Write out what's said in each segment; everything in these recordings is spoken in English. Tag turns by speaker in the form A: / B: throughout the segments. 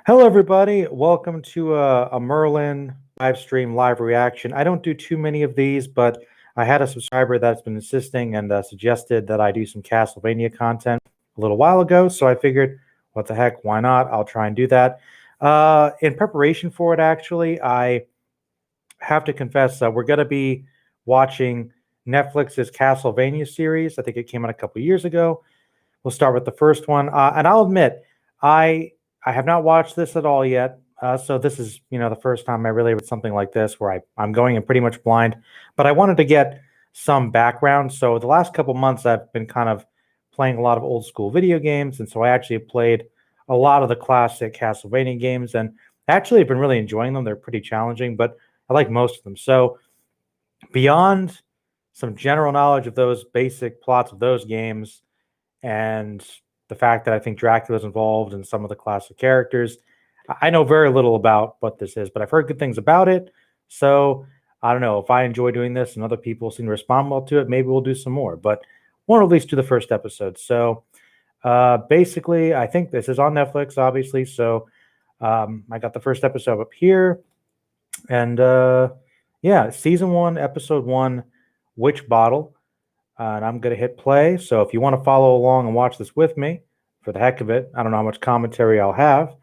A: Hello, everybody. Welcome to a Merlin live stream live reaction. I don't do too many of these, but I had a subscriber that's been insisting and suggested that I do some Castlevania content a little while ago. So I figured, what the heck, why not? I'll try and do that. In preparation for it, actually, I have to confess we're going to be watching Netflix's Castlevania series. I think it came out a couple years ago. We'll start with the first one, and I'll admit, I I have not watched this at all yet. So this is the first time I really with something like this where I'm going in pretty much blind. But I wanted to get some background. So the last couple months I've been kind of playing a lot of old school video games, and so I actually played a lot of the classic Castlevania games, and actually have been really enjoying them. They're pretty challenging, but I like most of them. So beyond some general knowledge of those basic plots of those games and the fact that I think Dracula's involved in some of the classic characters. I know very little about what this is, but I've heard good things about it. So I don't know if I enjoy doing this and other people seem to respond well to it. Maybe we'll do some more, but want to at least do the first episode. So basically, I think this is on Netflix, obviously. So I got the first episode up here, and yeah, season one, episode one, Witch Bottle. And I'm going to hit play. So if you want to follow along and watch this with me, for the heck of it, I don't know how much commentary I'll have.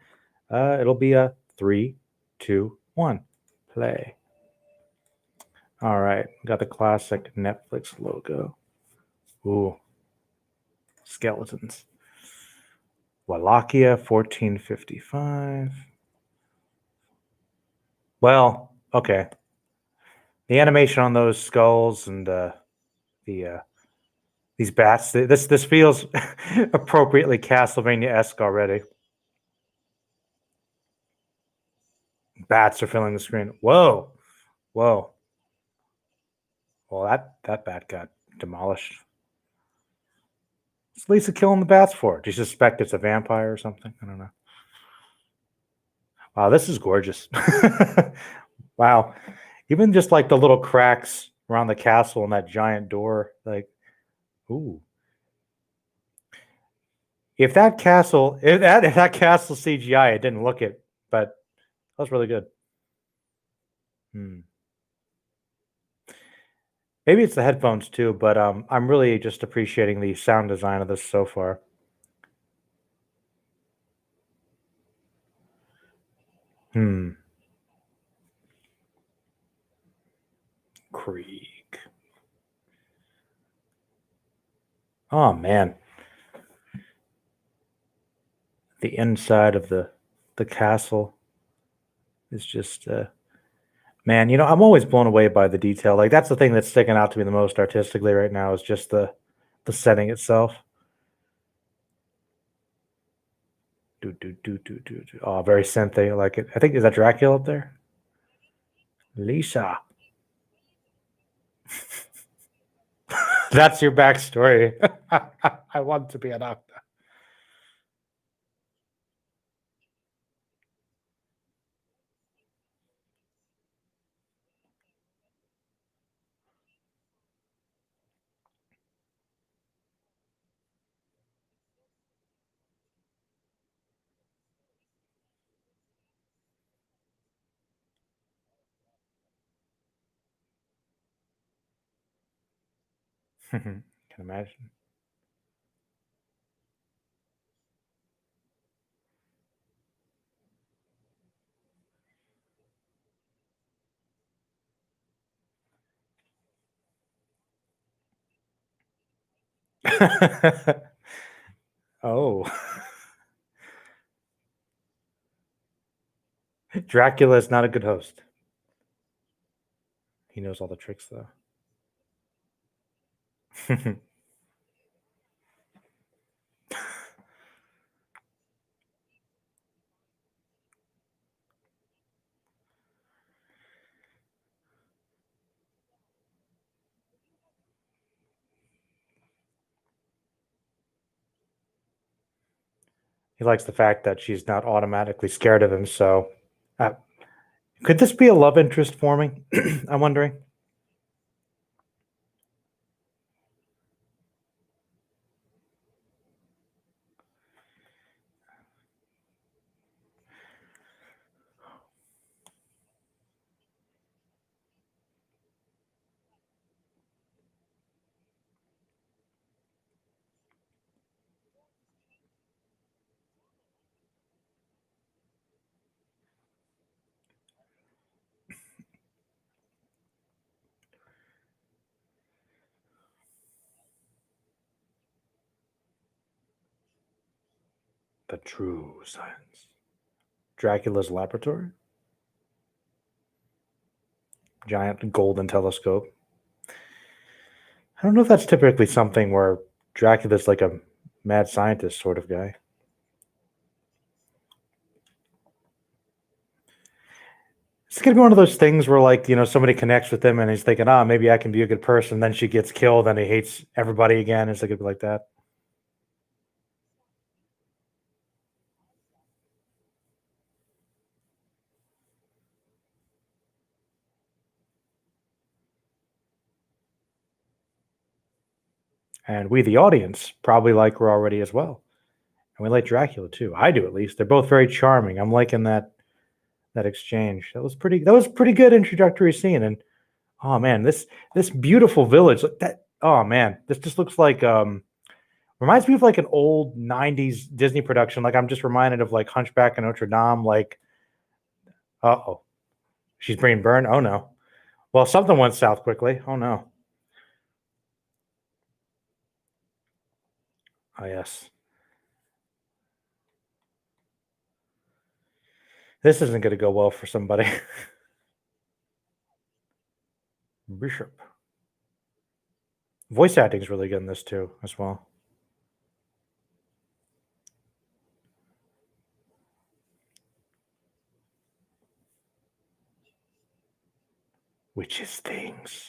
A: It'll be a 3, 2, 1, play. All right, got the classic Netflix logo. Ooh, skeletons. Wallachia, 1455. Well, okay. The animation on those skulls and the these bats. This feels appropriately Castlevania-esque already. Bats are filling the screen. Whoa, whoa. Well, that bat got demolished. What's Lisa killing the bats for? Do you suspect it's a vampire or something? I don't know. Wow, this is gorgeous. Wow, even just like the little cracks around the castle and that giant door, like, ooh. If that castle CGI, it didn't look it, but that was really good. Hmm. Maybe it's the headphones too, but I'm really just appreciating the sound design of this so far. Hmm. Creek. Oh man, the inside of the castle is just man. I'm always blown away by the detail. Like that's the thing that's sticking out to me the most artistically right now is just the setting itself. Do. Oh, very synthy. I like it. I think is that Dracula up there? Lisa. That's your backstory. I want to be an actor. Can imagine. Oh, Dracula is not a good host. He knows all the tricks though. He likes the fact that she's not automatically scared of him. So, uh, could this be a love interest forming? I'm wondering. The true science. Dracula's laboratory. Giant golden telescope. I don't know if that's typically something where Dracula's like a mad scientist sort of guy. It's gonna be one of those things where, like, somebody connects with him and he's thinking, "Ah, maybe I can be a good person." Then she gets killed, and he hates everybody again. It's like, gonna be like that. And we, the audience, probably like her already as well, and we like Dracula too. I do, at least. They're both very charming. I'm liking that exchange. That was pretty good introductory scene. And oh man, this beautiful village. That oh man, this just looks like reminds me of like an old '90s Disney production. Like, I'm just reminded of like Hunchback of Notre Dame. Like, oh, she's being burned. Oh no. Well, something went south quickly. Oh no. Oh yes. This isn't going to go well for somebody. Bishop. Voice acting is really good in this too, as well. Witches things.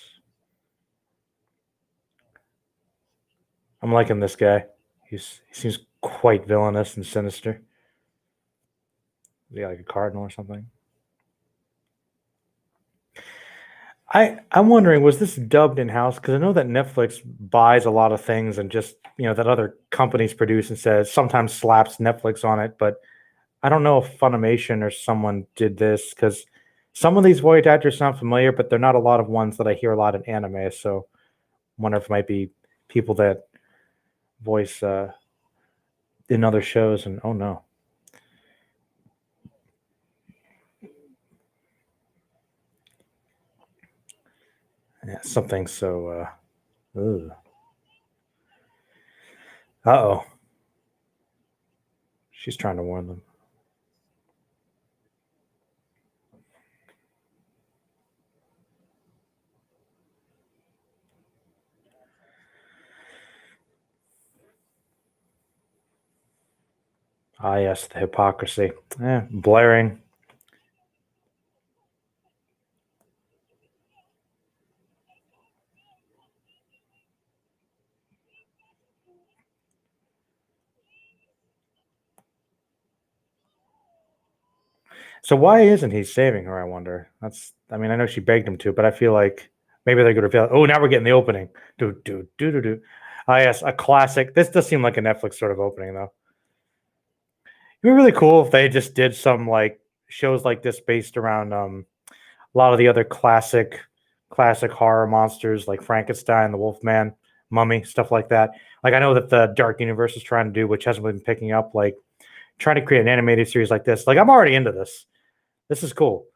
A: I'm liking this guy. He seems quite villainous and sinister. Is he like a cardinal or something? I'm wondering, was this dubbed in house? Because I know that Netflix buys a lot of things and just that other companies produce and says sometimes slaps Netflix on it. But I don't know if Funimation or someone did this, because some of these voice actors sound familiar, but they're not a lot of ones that I hear a lot in anime. So I wonder if it might be people that voice in other shows. And oh no, yeah, something so. Uh oh, she's trying to warn them. Ah, yes, the hypocrisy. Blaring. So why isn't he saving her? I wonder. I mean, I know she begged him to, but I feel like maybe they're going to reveal. Oh, now we're getting the opening. Do do do do do. Ah, yes, a classic. This does seem like a Netflix sort of opening, though. It'd be really cool if they just did some like shows like this based around a lot of the other classic horror monsters like Frankenstein, the Wolfman, Mummy, stuff like that. Like, I know that the Dark Universe is trying to do, which hasn't been picking up, like trying to create an animated series like this. Like, I'm already into this. This is cool.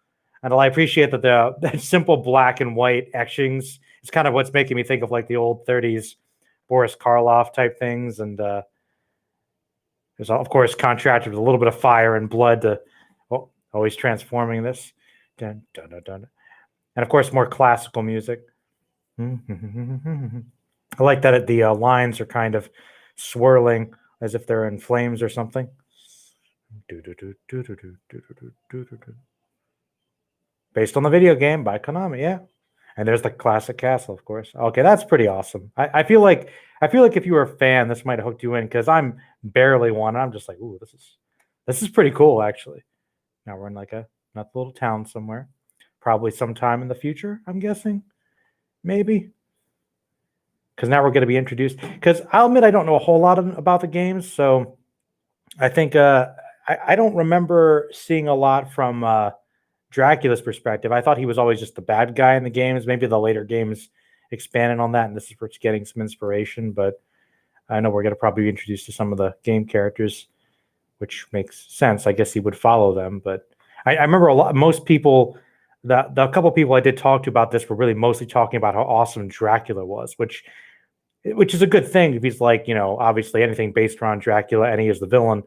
A: And I appreciate that the that simple black and white etchings is kind of what's making me think of like the old 30s Boris Karloff type things. And there's, of course, contrasted with a little bit of fire and blood to always transforming this. Dun, dun, dun, dun. And of course, more classical music. I like that the lines are kind of swirling as if they're in flames or something. Based on the video game by Konami, yeah. And there's the classic castle, of course. Okay, that's pretty awesome. I feel like if you were a fan, this might have hooked you in, because I'm barely one. I'm just like, ooh, this is pretty cool, actually. Now we're in like a not little town somewhere, probably sometime in the future. I'm guessing, maybe, because now we're going to be introduced. Because I'll admit I don't know a whole lot about the games, so I think I don't remember seeing a lot from Dracula's perspective. I thought he was always just the bad guy in the games. Maybe the later games expanded on that, and this is where it's getting some inspiration. But I know we're going to probably be introduced to some of the game characters, which makes sense. I guess he would follow them. But I remember most people, the couple people I did talk to about this were really mostly talking about how awesome Dracula was, which is a good thing if he's like, obviously anything based around Dracula and he is the villain,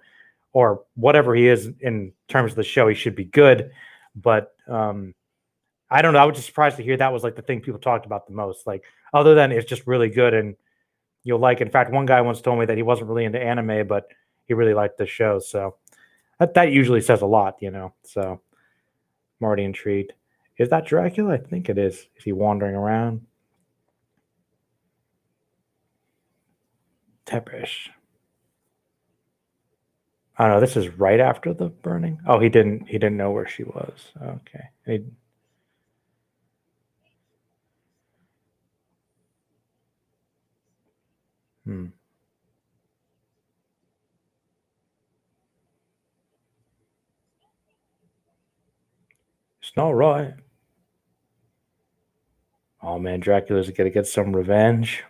A: or whatever he is in terms of the show, he should be good. But I don't know. I was just surprised to hear that was like the thing people talked about the most. Like, other than it's just really good and you'll like. In fact, one guy once told me that he wasn't really into anime, but he really liked the show. So that usually says a lot, you know. So I'm already intrigued. Is that Dracula? I think it is. Is he wandering around? Tepesh. Oh no, this is right after the burning. Oh, he didn't. He didn't know where she was. Okay. Hmm. Snow Roy. Oh man, Dracula's gonna get some revenge.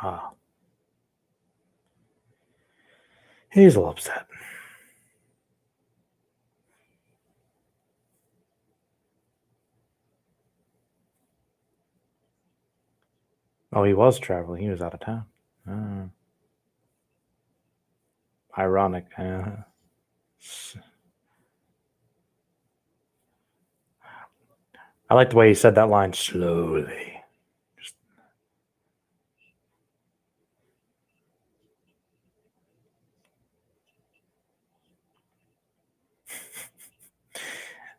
A: Ah, he's a little upset. Oh, he was traveling. He was out of town. Ah, ironic. I like the way he said that line slowly. Just,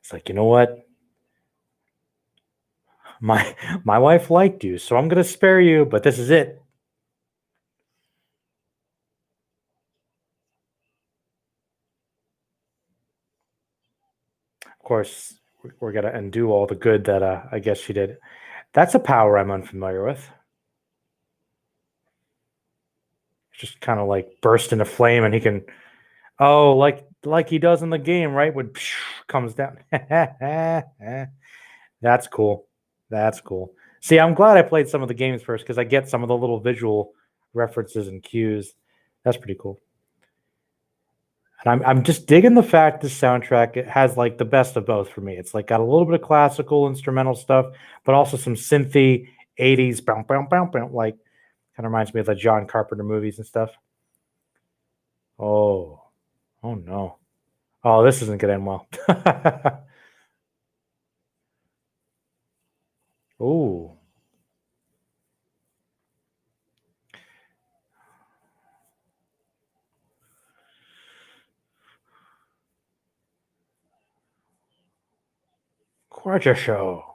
A: it's like, you know what? My wife liked you, so I'm gonna spare you, but this is it. Of course, we're gonna undo all the good that I guess she did. That's a power I'm unfamiliar with. Just kind of like burst into flame, and he can, oh, like he does in the game, right? When comes down. That's cool. That's cool. See, I'm glad I played some of the games first because I get some of the little visual references and cues. That's pretty cool. And I'm just digging the fact this soundtrack it has like the best of both for me. It's like got a little bit of classical instrumental stuff, but also some synthy 80s boom, boom, boom, boom, like kind of reminds me of the John Carpenter movies and stuff. Oh, oh no. Oh, this isn't gonna end well. Oh, gorgeous show.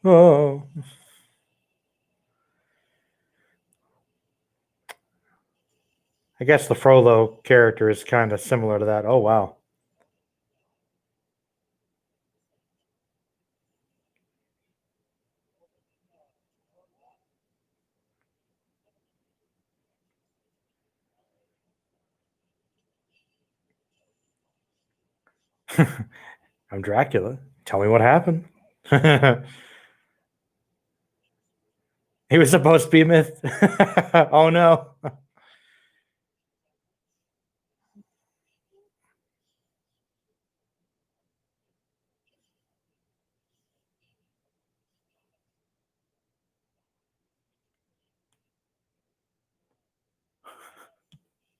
A: Oh, I guess the Frollo character is kind of similar to that. Oh wow. I'm Dracula. Tell me what happened. He was supposed to be a myth. Oh no.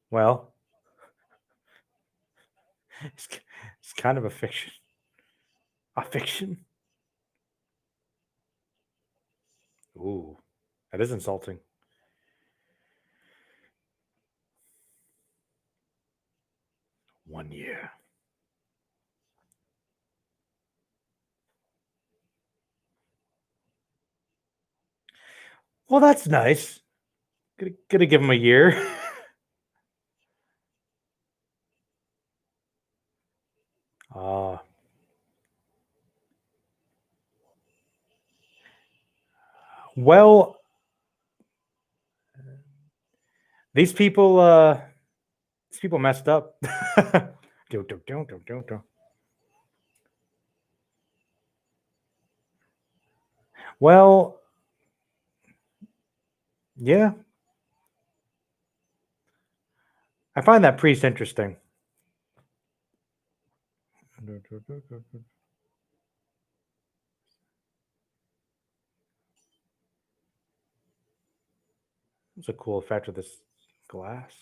A: Well, it's, it's kind of a fiction. A fiction? Ooh, that is insulting. 1 year. Well, that's nice. Gonna give him a year. Uh, well, these people, uh, these people messed up. Do. Well, yeah, I find that priest interesting. It's a cool effect with this glass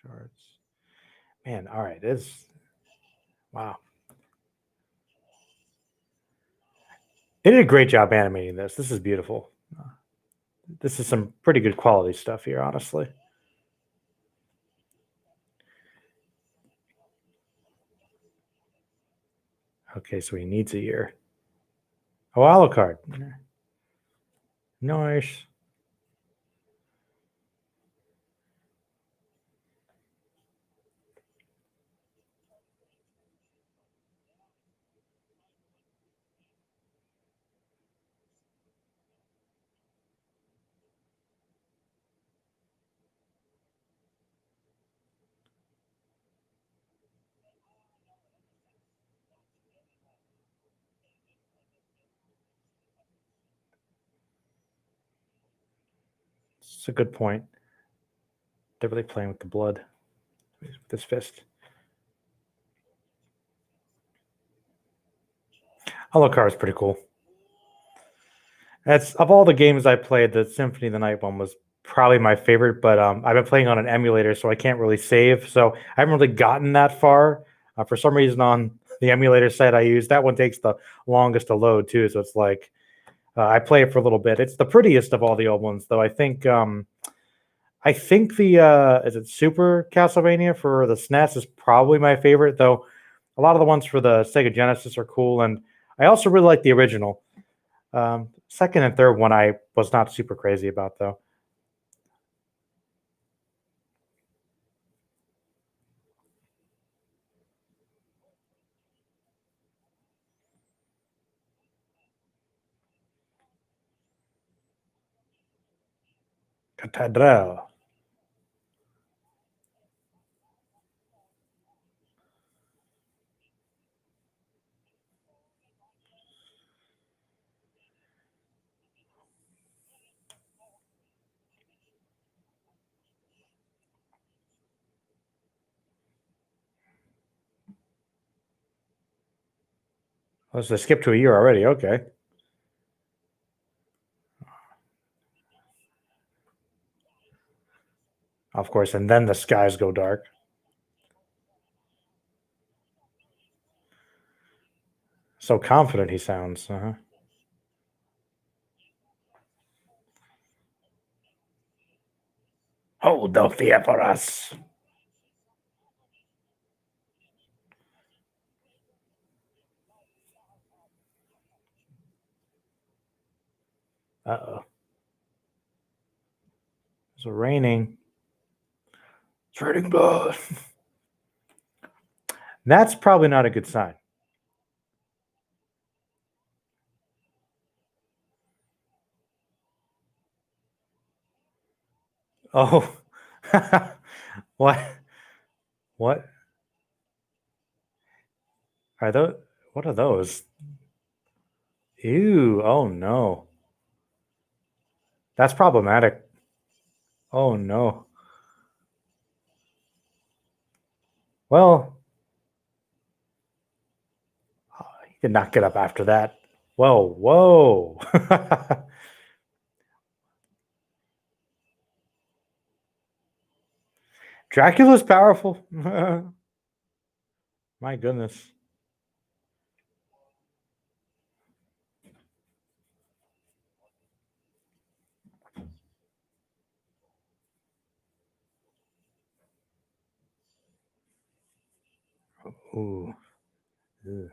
A: shards. Man, all right, it's wow. They did a great job animating this. This is beautiful. This is some pretty good quality stuff here, honestly. Okay, so he needs a year. Oh, Alucard. Nice. It's a good point. They're really playing with the blood with this fist. Alucard is pretty cool. That's of all the games I played, the Symphony of the Night one was probably my favorite. But I've been playing on an emulator, so I can't really save. So I haven't really gotten that far. For some reason, on the emulator site I use, that one takes the longest to load too. So it's like I play it for a little bit. It's the prettiest of all the old ones, though. I think the is it Super Castlevania for the SNES is probably my favorite, though. A lot of the ones for the Sega Genesis are cool, and I also really like the original. Second and third one I was not super crazy about though. Catedral. Oh, so skip to a year already. Okay, of course, and then the skies go dark. So confident he sounds. Uh-huh. Hold the fear for us. Uh-oh. It's raining. It's raining blood. That's probably not a good sign. Oh, what? What are those? What are those? Ew! Oh no, that's problematic. Oh no. Well, he did not get up after that. Whoa, whoa. Dracula's powerful. My goodness. Ooh. Ugh.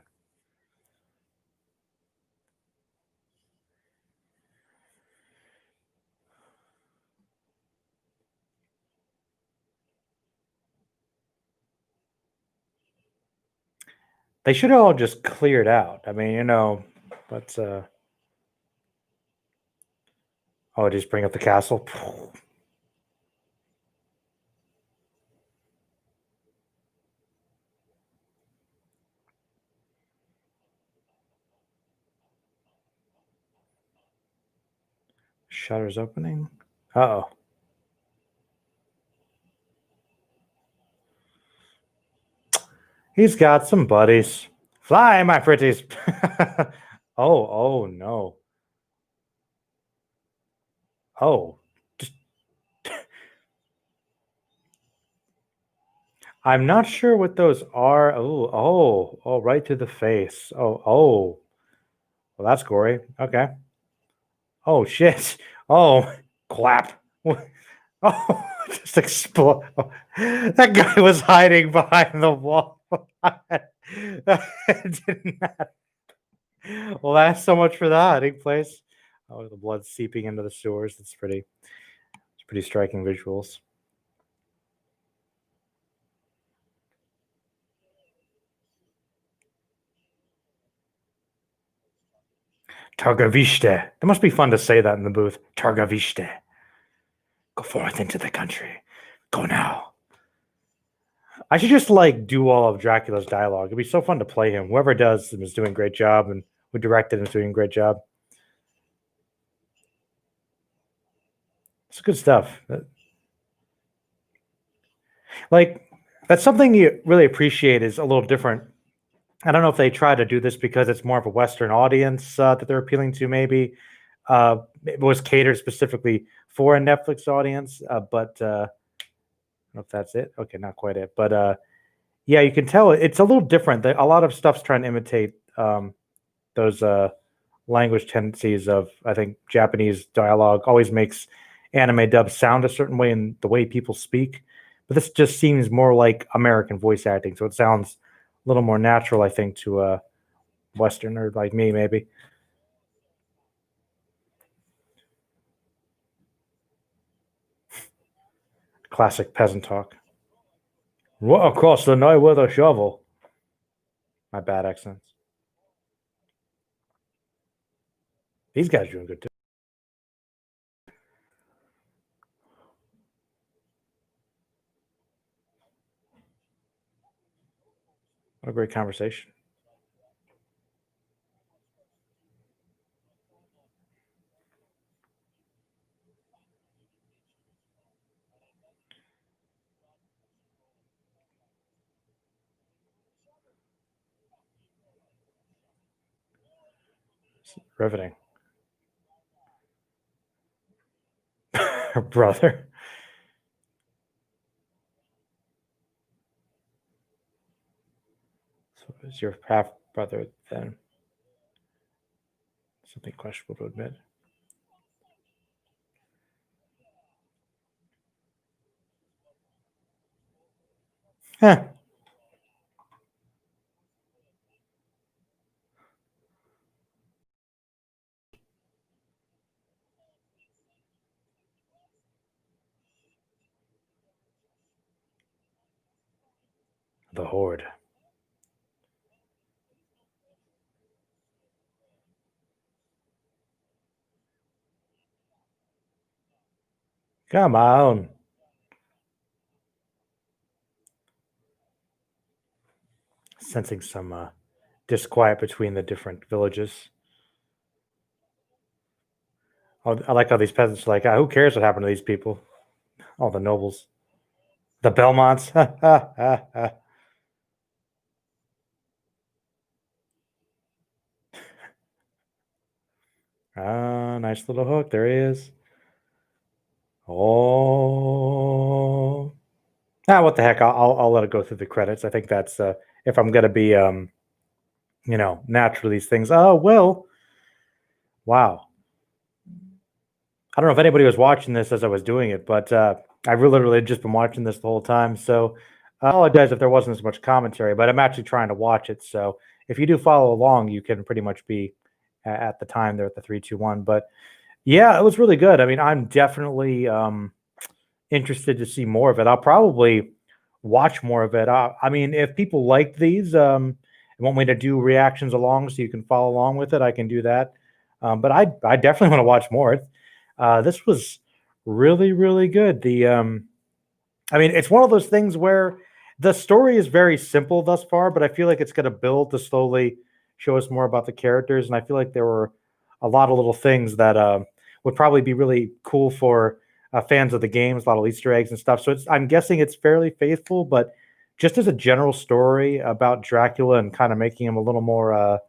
A: They should have all just cleared out. I mean, but oh, just bring up the castle. Shutters opening. Uh-oh. He's got some buddies. Fly, my pretties. Oh no. Oh, just I'm not sure what those are. Oh, right to the face. Oh. Well, that's gory. Okay. Oh shit. Oh, clap. Oh, just explode. That guy was hiding behind the wall. It didn't matter. Well, that's so much for the hiding place. Oh, the blood seeping into the sewers. It's pretty striking visuals. Targoviste. It must be fun to say that in the booth. Targoviste. Go forth into the country. Go now. I should just like do all of Dracula's dialogue. It'd be so fun to play him. Whoever does him is doing a great job, and who directed him is doing a great job. It's good stuff. Like that's something you really appreciate is a little different. I don't know if they try to do this because it's more of a Western audience that they're appealing to. Maybe it was catered specifically for a Netflix audience, but I don't know if that's it. Okay, not quite it, but yeah, you can tell it's a little different. A lot of stuff's trying to imitate those language tendencies of I think Japanese dialogue always makes anime dubs sound a certain way in the way people speak, but this just seems more like American voice acting, so it sounds a little more natural, I think, to a Westerner like me, maybe. Classic peasant talk. What across the night with a shovel? My bad accents. These guys are doing good too. What a great conversation. Riveting. Her brother. So is your half brother then? Something questionable to admit. Huh. The Horde. Come on. Sensing some disquiet between the different villages. Oh, I like how these peasants are like, who cares what happened to these people? All the nobles. The Belmonts. Nice little hook. There he is. Oh. What the heck? I'll let it go through the credits. I think that's if I'm gonna be natural these things. Oh well. Wow. I don't know if anybody was watching this as I was doing it, but I've literally just been watching this the whole time. So I apologize if there wasn't as much commentary, but I'm actually trying to watch it. So if you do follow along, you can pretty much be at the time there at the 3, 2, 1. But yeah, it was really good. I mean, I'm definitely interested to see more of it. I'll probably watch more of it. I mean, if people like these, want me to do reactions along so you can follow along with it, I can do that. But I definitely want to watch more. This was really, really good. I mean, it's one of those things where the story is very simple thus far, but I feel like it's going to build to slowly show us more about the characters. And I feel like there were a lot of little things that would probably be really cool for fans of the games, a lot of Easter eggs and stuff. So I'm guessing it's fairly faithful, but just as a general story about Dracula and kind of making him a little more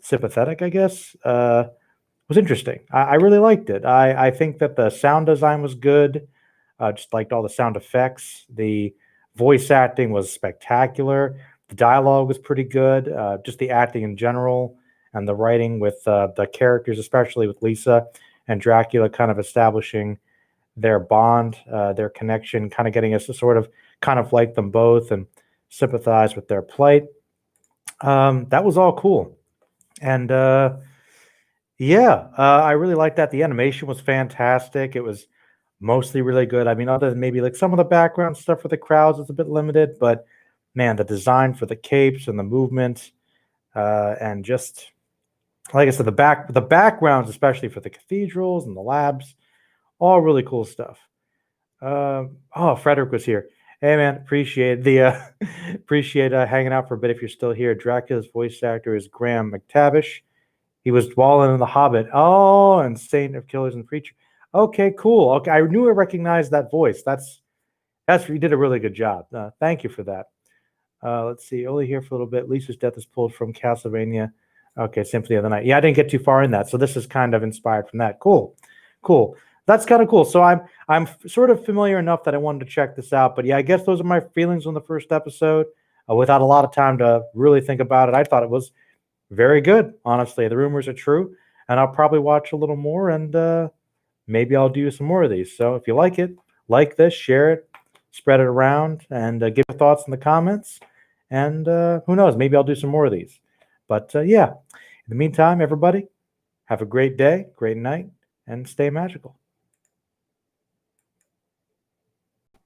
A: sympathetic, I guess, was interesting. I really liked it. I think that the sound design was good. Just liked all the sound effects. The voice acting was spectacular. The dialogue was pretty good. Just the acting in general and the writing with the characters, especially with Lisa and Dracula, kind of establishing their bond, their connection, kind of getting us to sort of kind of like them both and sympathize with their plight. That was all cool. And yeah, I really liked that. The animation was fantastic. It was mostly really good. I mean, other than maybe like some of the background stuff for the crowds is a bit limited, but man, the design for the capes and the movement, and just like I said, the backgrounds, especially for the cathedrals and the labs, all really cool stuff. Oh, Frederick was here. Hey man, appreciate the appreciate hanging out for a bit if you're still here. Dracula's voice actor is Graham McTavish. He was Dwalin in The Hobbit. Oh, and Saint of Killers and Preacher. Okay, cool. Okay, I knew I recognized that voice. That's you did a really good job. Thank you for that. Let's see. Only here for a little bit. Lisa's death is pulled from Castlevania. Okay, Symphony of the Night. Yeah, I didn't get too far in that, so this is kind of inspired from that. Cool, cool. That's kind of cool. So I'm sort of familiar enough that I wanted to check this out. But yeah, I guess those are my feelings on the first episode. Without a lot of time to really think about it, I thought it was very good. Honestly, the rumors are true, and I'll probably watch a little more, and maybe I'll do some more of these. So if you like it, like this, share it, spread it around, and give your thoughts in the comments. And who knows, maybe I'll do some more of these. But yeah, in the meantime, everybody, have a great day, great night, and stay magical.